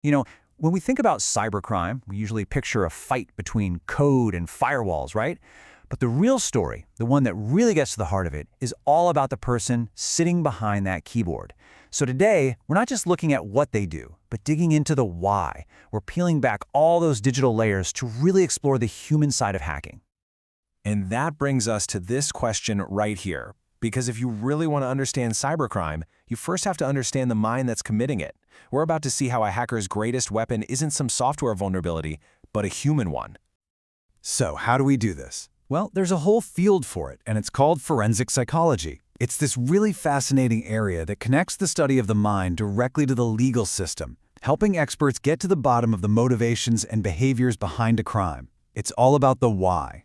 You know, when we think about cybercrime, we usually picture a fight between code and firewalls, right? But the real story, the one that really gets to the heart of it, is all about the person sitting behind that keyboard. So today, we're not just looking at what they do, but digging into the why. We're peeling back all those digital layers to really explore the human side of hacking. And that brings us to this question right here. Because if you really want to understand cybercrime, you first have to understand the mind that's committing it. We're about to see how a hacker's greatest weapon isn't some software vulnerability, but a human one. So, how do we do this? Well, there's a whole field for it, And it's called forensic psychology. It's this really fascinating area that connects the study of the mind directly to the legal system, helping experts get to the bottom of the motivations and behaviors behind a crime. It's all about the why.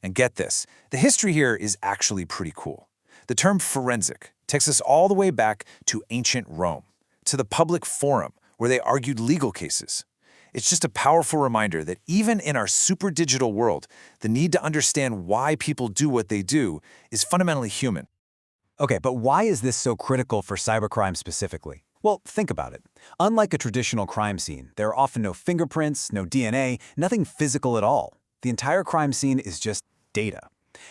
And get this, the history here is actually pretty cool. The term forensic takes us all the way back to ancient Rome, to the public forum where they argued legal cases. It's just a powerful reminder that even in our super digital world, the need to understand why people do what they do is fundamentally human. Okay, but why is this so critical for cybercrime specifically? Well, think about it. Unlike a traditional crime scene, there are often no fingerprints, no DNA, nothing physical at all. The entire crime scene is just data.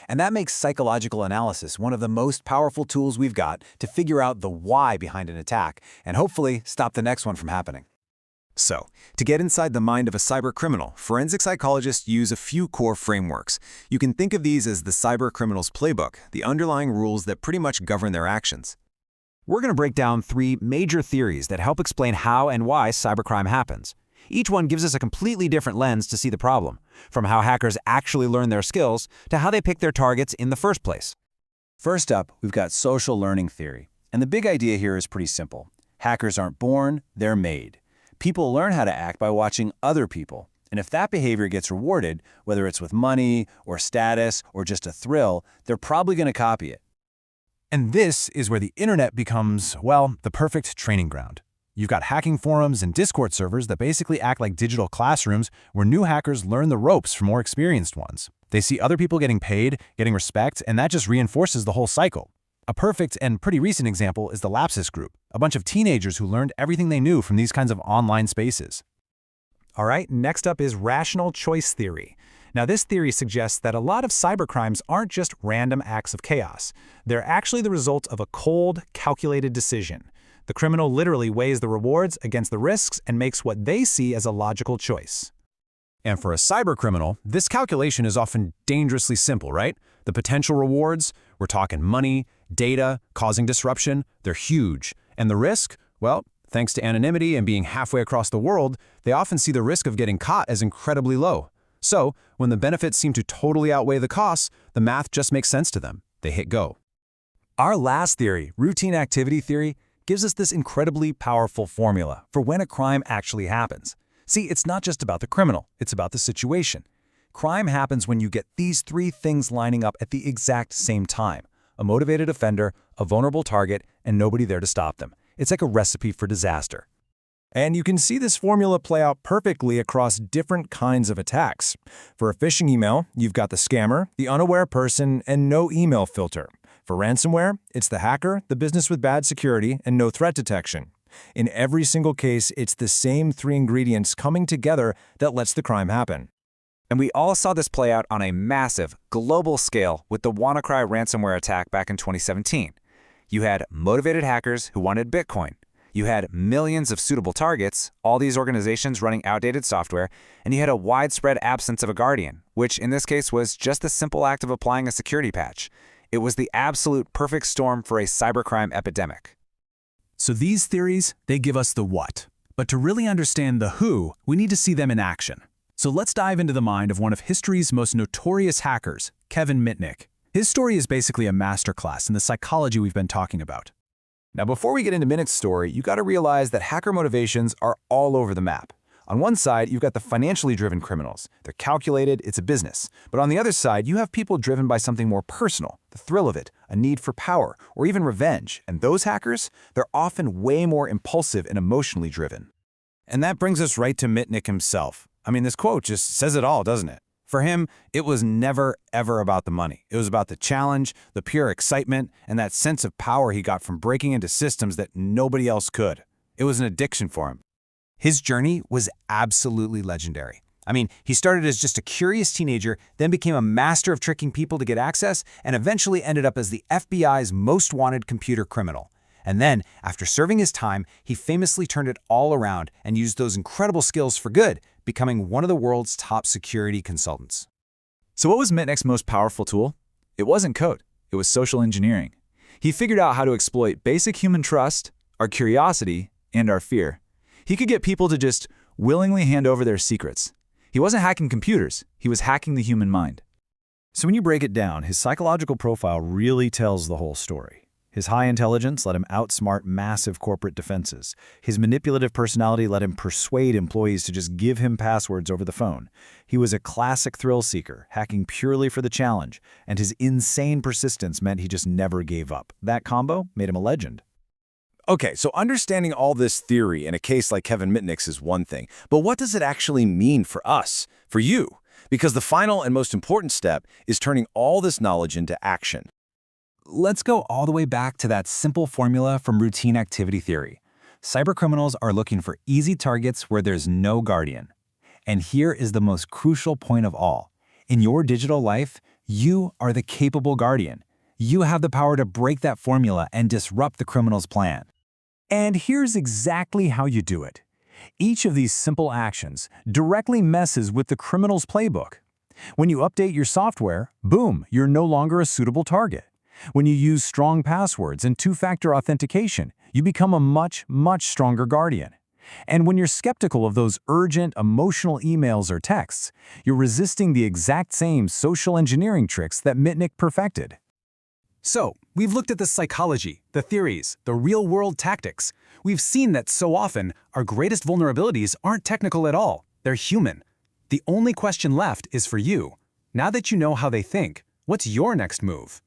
And that makes psychological analysis one of the most powerful tools we've got to figure out the why behind an attack and hopefully stop the next one from happening. So, to get inside the mind of a cybercriminal, forensic psychologists use a few core frameworks. You can think of these as the cybercriminal's playbook, the underlying rules that pretty much govern their actions. We're going to break down 3 major theories that help explain how and why cybercrime happens. Each one gives us a completely different lens to see the problem, from how hackers actually learn their skills to how they pick their targets in the first place. First up, we've got social learning theory. And the big idea here is pretty simple. Hackers aren't born, they're made. People learn how to act by watching other people. And if that behavior gets rewarded, whether it's with money or status or just a thrill, they're probably going to copy it. And this is where the internet becomes, well, the perfect training ground. You've got hacking forums and Discord servers that basically act like digital classrooms where new hackers learn the ropes from more experienced ones. They see other people getting paid, getting respect, and that just reinforces the whole cycle. A perfect and pretty recent example is the Lapsus group, a bunch of teenagers who learned everything they knew from these kinds of online spaces. All right, next up is rational choice theory. Now, this theory suggests that a lot of cybercrimes aren't just random acts of chaos. They're actually the result of a cold, calculated decision. The criminal literally weighs the rewards against the risks and makes what they see as a logical choice. And for a cybercriminal, this calculation is often dangerously simple, right? The potential rewards, we're talking money, data, causing disruption, they're huge. And the risk, well, thanks to anonymity and being halfway across the world, they often see the risk of getting caught as incredibly low. So, when the benefits seem to totally outweigh the costs, the math just makes sense to them. They hit go. Our last theory, routine activity theory, gives us this incredibly powerful formula for when a crime actually happens. See, it's not just about the criminal, it's about the situation. Crime happens when you get these 3 things lining up at the exact same time: a motivated offender, a vulnerable target, and nobody there to stop them. It's like a recipe for disaster. And you can see this formula play out perfectly across different kinds of attacks. For a phishing email, you've got the scammer, the unaware person, and no email filter. For ransomware, it's the hacker, the business with bad security, and no threat detection. In every single case, it's the same 3 ingredients coming together that lets the crime happen. And we all saw this play out on a massive, global scale with the WannaCry ransomware attack back in 2017. You had motivated hackers who wanted Bitcoin. You had millions of suitable targets, all these organizations running outdated software, and you had a widespread absence of a guardian, which in this case was just the simple act of applying a security patch. It was the absolute perfect storm for a cybercrime epidemic. So these theories, they give us the what. But to really understand the who, we need to see them in action. So let's dive into the mind of one of history's most notorious hackers, Kevin Mitnick. His story is basically a masterclass in the psychology we've been talking about. Now, before we get into Mitnick's story, you got to realize that hacker motivations are all over the map. On one side, you've got the financially driven criminals. They're calculated, it's a business. But on the other side, you have people driven by something more personal, the thrill of it, a need for power, or even revenge. And those hackers, they're often way more impulsive and emotionally driven. And that brings us right to Mitnick himself. I mean, this quote just says it all, doesn't it? For him, it was never, ever about the money. It was about the challenge, the pure excitement, and that sense of power he got from breaking into systems that nobody else could. It was an addiction for him. His journey was absolutely legendary. I mean, he started as just a curious teenager, then became a master of tricking people to get access, and eventually ended up as the FBI's most wanted computer criminal. And then, after serving his time, he famously turned it all around and used those incredible skills for good, becoming one of the world's top security consultants. So what was Mitnick's most powerful tool? It wasn't code. It was social engineering. He figured out how to exploit basic human trust, our curiosity, and our fear. He could get people to just willingly hand over their secrets. He wasn't hacking computers. He was hacking the human mind. So when you break it down, his psychological profile really tells the whole story. His high intelligence let him outsmart massive corporate defenses. His manipulative personality let him persuade employees to just give him passwords over the phone. He was a classic thrill seeker, hacking purely for the challenge, and his insane persistence meant he just never gave up. That combo made him a legend. Okay, so understanding all this theory in a case like Kevin Mitnick's is one thing, but what does it actually mean for us, for you? Because the final and most important step is turning all this knowledge into action. Let's go all the way back to that simple formula from routine activity theory. Cybercriminals are looking for easy targets where there's no guardian. And here is the most crucial point of all. In your digital life, you are the capable guardian. You have the power to break that formula and disrupt the criminal's plan. And here's exactly how you do it. Each of these simple actions directly messes with the criminal's playbook. When you update your software, boom, you're no longer a suitable target. When you use strong passwords and two-factor authentication, you become a much stronger guardian. And when you're skeptical of those urgent, emotional emails or texts, you're resisting the exact same social engineering tricks that Mitnick perfected. So, we've looked at the psychology, the theories, the real-world tactics. We've seen that so often, our greatest vulnerabilities aren't technical at all. They're human. The only question left is for you. Now that you know how they think, what's your next move?